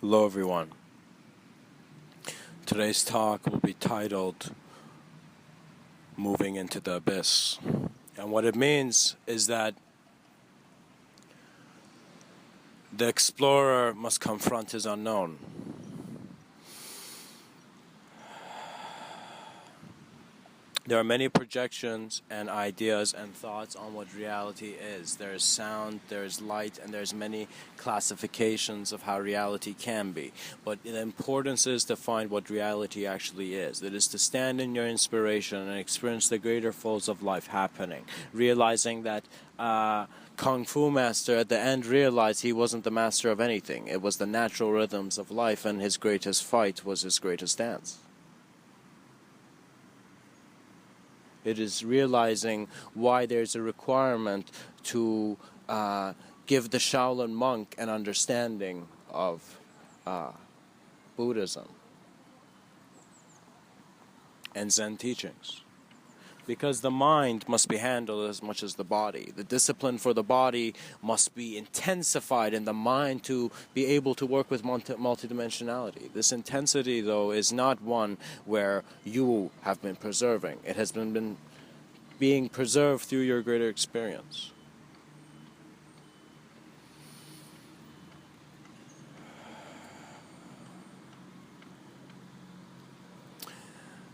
Hello everyone. Today's talk will be titled Moving into the Abyss. And what it means is that the explorer must confront his unknown. There are many projections and ideas and thoughts on what reality is. There is sound, there is light, and there's many classifications of how reality can be. But the importance is to find what reality actually is. It is to stand in your inspiration and experience the greater flows of life happening. Realizing that Kung Fu master at the end realized he wasn't the master of anything. It was the natural rhythms of life, and his greatest fight was his greatest dance. It is realizing why there's a requirement to give the Shaolin monk an understanding of Buddhism and Zen teachings. Because the mind must be handled as much as the body. The discipline for the body must be intensified in the mind to be able to work with multidimensionality. This intensity, though, is not one where you have been preserving. It has been being preserved through your greater experience.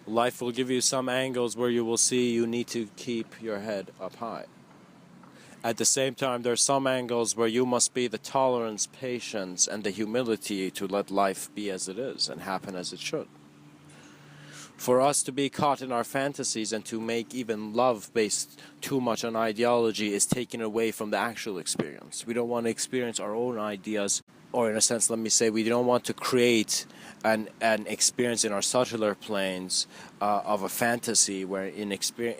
Life will give you some angles where you will see you need to keep your head up high. At the same time, there are some angles where you must be the tolerance, patience, and the humility to let life be as it is and happen as it should. For us to be caught in our fantasies and to make even love based too much on ideology is taken away from the actual experience. We don't want to experience our own ideas, or in a sense, let me say, we don't want to create an experience in our subtler planes of a fantasy where in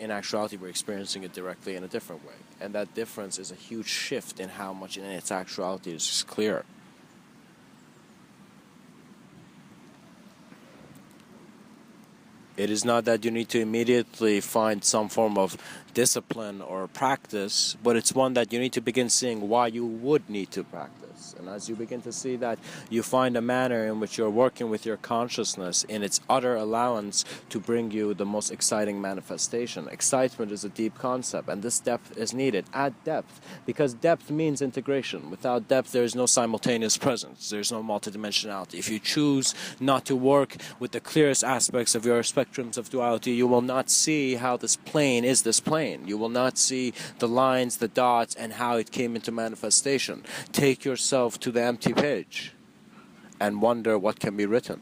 actuality we're experiencing it directly in a different way. And that difference is a huge shift in how much in its actuality is just clear. It is not that you need to immediately find some form of discipline or practice, but it's one that you need to begin seeing why you would need to practice. And as you begin to see that, you find a manner in which you're working with your consciousness in its utter allowance to bring you the most exciting manifestation. Excitement is a deep concept, and this depth is needed. Add depth, because depth means integration. Without depth, there is no simultaneous presence. There's no multidimensionality. If you choose not to work with the clearest aspects of your spectrums of duality, you will not see how this plane is this plane. You will not see the lines, the dots, and how it came into manifestation. Take yourself to the empty page and wonder what can be written.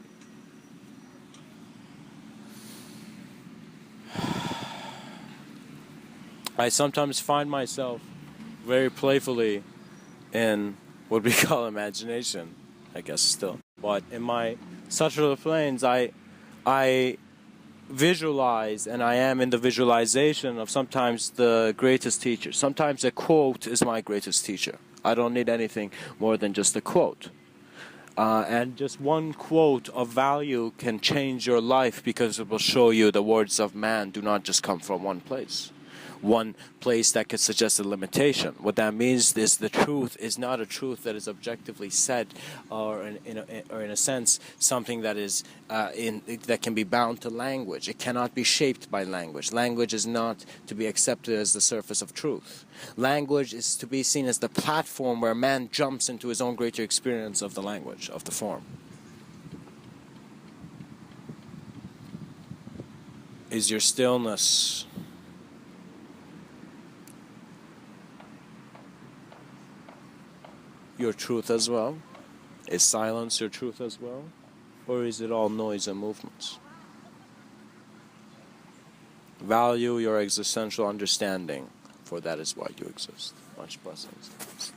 I sometimes find myself very playfully in what we call imagination, I guess still. But in my subtler planes, I visualize, and I am in the visualization of sometimes the greatest teacher. Sometimes a quote is my greatest teacher. I don't need anything more than just a quote. And just one quote of value can change your life, because it will show you the words of man do not just come from one place. One place that could suggest a limitation. What that means is the truth is not a truth that is objectively said, or in a sense something that is that can be bound to language. It cannot be shaped by language. Language is not to be accepted as the surface of truth. Language is to be seen as the platform where man jumps into his own greater experience of the language, of the form. Is your stillness your truth as well? Is silence your truth as well? Or is it all noise and movements? Value your existential understanding, for that is why you exist. Much blessings.